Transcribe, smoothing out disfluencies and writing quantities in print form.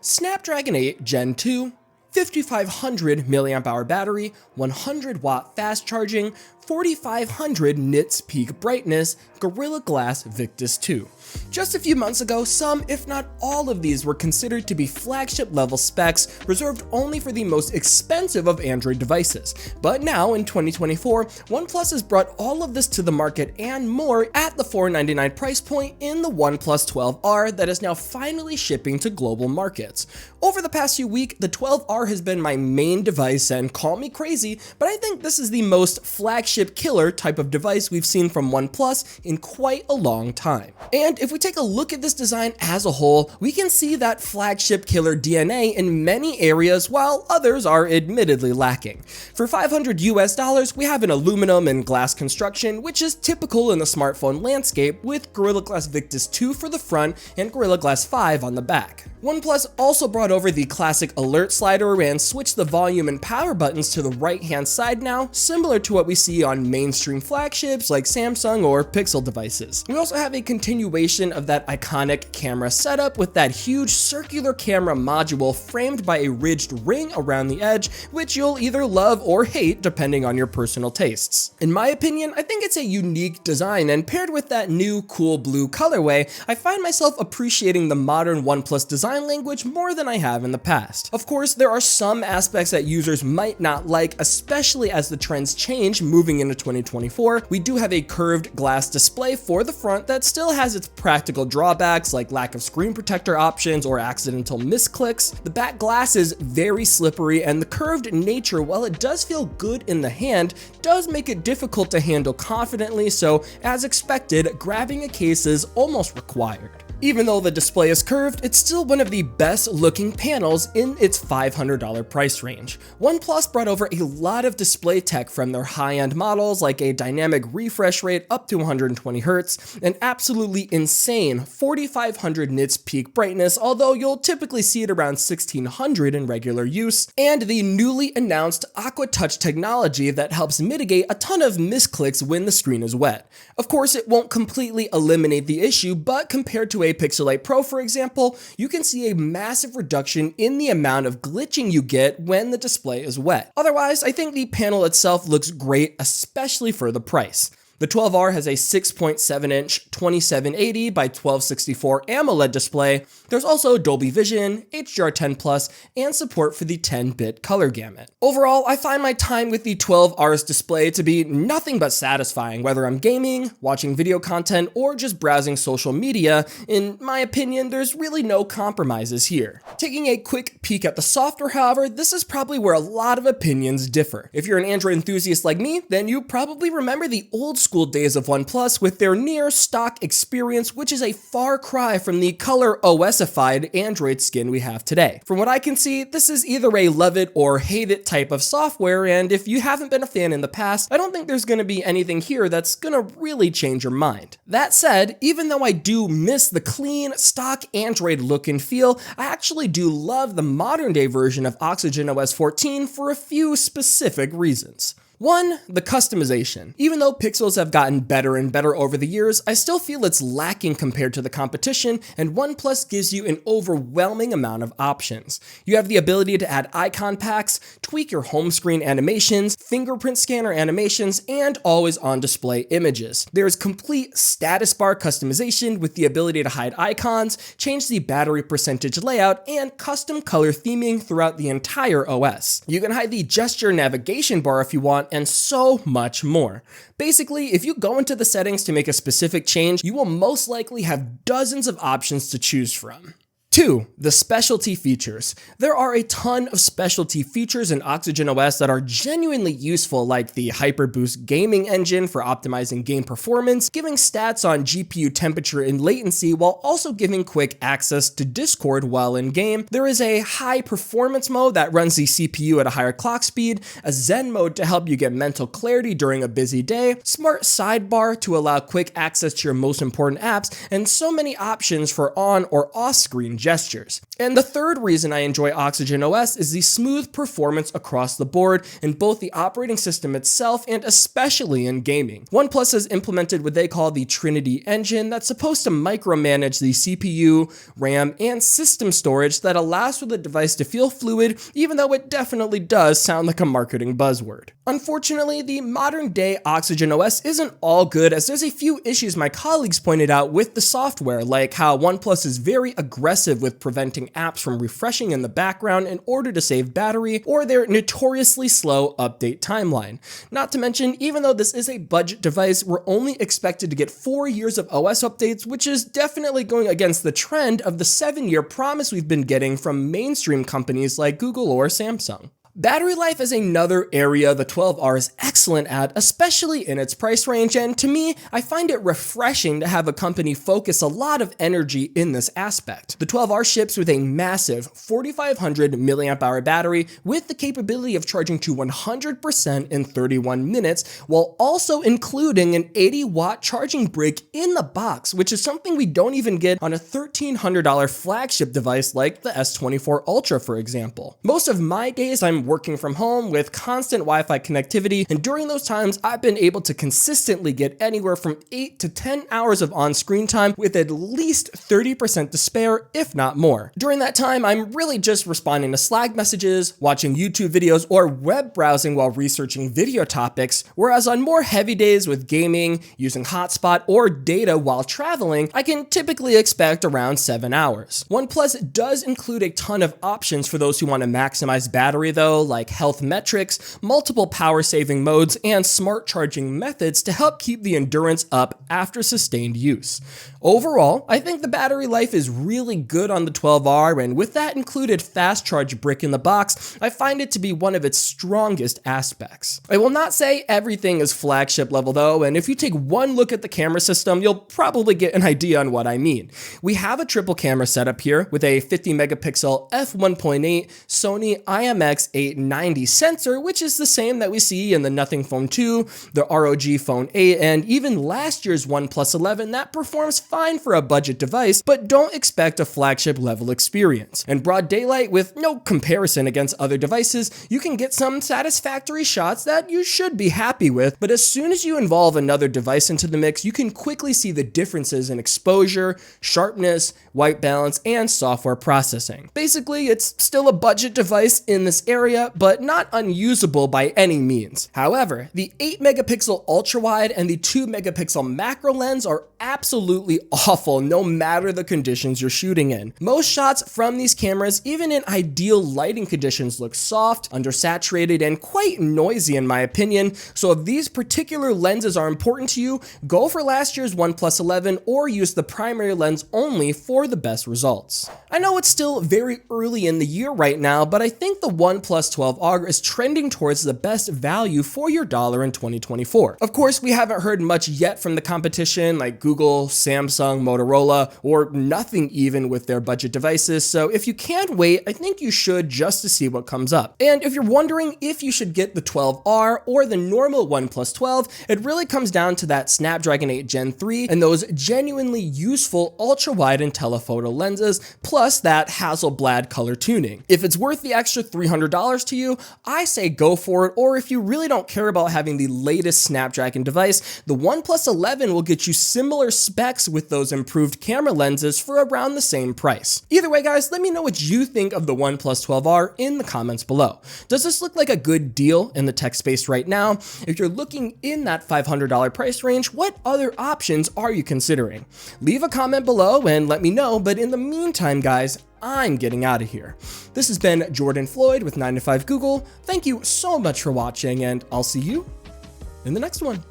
Snapdragon 8 Gen 2, 5500 mAh battery, 100 watt fast charging, 4500 nits peak brightness, Gorilla Glass Victus 2. Just a few months ago, some, if not all of these were considered to be flagship level specs reserved only for the most expensive of Android devices. But now, in 2024, OnePlus has brought all of this to the market and more at the $499 price point in the OnePlus 12R that is now finally shipping to global markets. Over the past few weeks, the 12R has been my main device, and call me crazy, but I think this is the most flagship killer type of device we've seen from OnePlus in quite a long time. And if we take a look at this design as a whole, we can see that flagship killer DNA in many areas, while others are admittedly lacking. For $500 US, we have an aluminum and glass construction, which is typical in the smartphone landscape, with Gorilla Glass Victus 2 for the front and Gorilla Glass 5 on the back. OnePlus also brought over the classic alert slider and switched the volume and power buttons to the right-hand side now, similar to what we see on mainstream flagships like Samsung or Pixel devices. We also have a continuation of that iconic camera setup with that huge circular camera module framed by a ridged ring around the edge, which you'll either love or hate depending on your personal tastes. In my opinion, I think it's a unique design, and paired with that new cool blue colorway, I find myself appreciating the modern OnePlus design language more than I have in the past. Of course, there are some aspects that users might not like, especially as the trends change moving into 2024. We do have a curved glass display for the front that still has its practical drawbacks like lack of screen protector options or accidental misclicks. The back glass is very slippery, and the curved nature, while it does feel good in the hand, does make it difficult to handle confidently, so as expected, grabbing a case is almost required. Even though the display is curved, it's still one of the best looking panels in its $500 price range. OnePlus brought over a lot of display tech from their high-end models, like a dynamic refresh rate up to 120 Hz, an absolutely insane 4500 nits peak brightness, although you'll typically see it around 1600 in regular use, and the newly announced Aqua Touch technology that helps mitigate a ton of misclicks when the screen is wet. Of course, it won't completely eliminate the issue, but compared to a Pixel 8 Pro, for example, you can see a massive reduction in the amount of glitching you get when the display is wet. Otherwise, I think the panel itself looks great, especially for the price. The 12R has a 6.7-inch 2780 by 1264 AMOLED display. There's also Dolby Vision, HDR10+, and support for the 10-bit color gamut. Overall, I find my time with the 12R's display to be nothing but satisfying, whether I'm gaming, watching video content, or just browsing social media. In my opinion, there's really no compromises here. Taking a quick peek at the software, however, this is probably where a lot of opinions differ. If you're an Android enthusiast like me, then you probably remember the old school days of OnePlus with their near stock experience, which is a far cry from the color OS-ified Android skin we have today. From what I can see, this is either a love it or hate it type of software, and if you haven't been a fan in the past, I don't think there's going to be anything here that's going to really change your mind. That said, even though I do miss the clean, stock Android look and feel, I actually do love the modern day version of Oxygen OS 14 for a few specific reasons. One, the customization. Even though Pixels have gotten better and better over the years, I still feel it's lacking compared to the competition, and OnePlus gives you an overwhelming amount of options. You have the ability to add icon packs, tweak your home screen animations, fingerprint scanner animations, and always on display images. There's complete status bar customization with the ability to hide icons, change the battery percentage layout, and custom color theming throughout the entire OS. You can hide the gesture navigation bar if you want, and so much more. Basically, if you go into the settings to make a specific change, you will most likely have dozens of options to choose from. 2. The specialty features. There are a ton of specialty features in Oxygen OS that are genuinely useful, like the HyperBoost gaming engine for optimizing game performance, giving stats on GPU temperature and latency while also giving quick access to Discord while in game. There is a high performance mode that runs the CPU at a higher clock speed, a Zen mode to help you get mental clarity during a busy day, smart sidebar to allow quick access to your most important apps, and so many options for on or off screen gestures. And the third reason I enjoy Oxygen OS is the smooth performance across the board in both the operating system itself and especially in gaming. OnePlus has implemented what they call the Trinity engine that's supposed to micromanage the CPU, RAM, and system storage that allows for the device to feel fluid, even though it definitely does sound like a marketing buzzword. Unfortunately, the modern day Oxygen OS isn't all good, as there's a few issues my colleagues pointed out with the software, like how OnePlus is very aggressive with preventing apps from refreshing in the background in order to save battery, or their notoriously slow update timeline. Not to mention, even though this is a budget device, we're only expected to get 4 years of OS updates, which is definitely going against the trend of the 7-year promise we've been getting from mainstream companies like Google or Samsung. Battery life is another area the 12R is excellent at, especially in its price range, and to me, I find it refreshing to have a company focus a lot of energy in this aspect. The 12R ships with a massive 4500 mAh battery with the capability of charging to 100% in 31 minutes, while also including an 80-watt charging brick in the box, which is something we don't even get on a $1,300 flagship device like the S24 Ultra, for example. Most of my days, I'm working from home with constant Wi-Fi connectivity, and during those times I've been able to consistently get anywhere from 8 to 10 hours of on-screen time with at least 30% to spare, if not more. During that time, I'm really just responding to Slack messages, watching YouTube videos, or web browsing while researching video topics, whereas on more heavy days with gaming, using hotspot, or data while traveling, I can typically expect around 7 hours. OnePlus does include a ton of options for those who want to maximize battery though, like health metrics, multiple power saving modes, and smart charging methods to help keep the endurance up after sustained use. Overall, I think the battery life is really good on the 12R, and with that included fast charge brick in the box, I find it to be one of its strongest aspects. I will not say everything is flagship level though, and if you take one look at the camera system, you'll probably get an idea on what I mean. We have a triple camera setup here with a 50 megapixel f1.8 Sony IMX890 sensor, which is the same that we see in the Nothing Phone 2, the ROG Phone 8, and even last year's OnePlus 11 that performs fine for a budget device, but don't expect a flagship level experience. In broad daylight, with no comparison against other devices, you can get some satisfactory shots that you should be happy with, but as soon as you involve another device into the mix, you can quickly see the differences in exposure, sharpness, white balance, and software processing. Basically, it's still a budget device in this area, but not unusable by any means. However, the 8 megapixel ultra wide and the 2 megapixel macro lens are absolutely awful no matter the conditions you're shooting in. Most shots from these cameras, even in ideal lighting conditions, look soft, undersaturated, and quite noisy in my opinion, so if these particular lenses are important to you, go for last year's OnePlus 11 or use the primary lens only for the best results. I know it's still very early in the year right now, but I think the OnePlus 12R is trending towards the best value for your dollar in 2024. Of course, we haven't heard much yet from the competition like Google, Samsung, Motorola, or nothing even with their budget devices, so if you can't wait, I think you should just to see what comes up. And if you're wondering if you should get the 12R or the normal OnePlus 12, it really comes down to that Snapdragon 8 Gen 3 and those genuinely useful ultra-wide and telephoto lenses, plus that Hasselblad color tuning. If it's worth the extra $300 to you, I say go for it, or if you really don't care about having the latest Snapdragon device, the OnePlus 11 will get you similar specs with those improved camera lenses for around the same price. Either way guys, let me know what you think of the OnePlus 12R in the comments below. Does this look like a good deal in the tech space right now? If you're looking in that $500 price range, what other options are you considering? Leave a comment below and let me know, but in the meantime guys, I'm getting out of here. This has been Jordan Floyd with 9to5 Google. Thank you so much for watching, and I'll see you in the next one.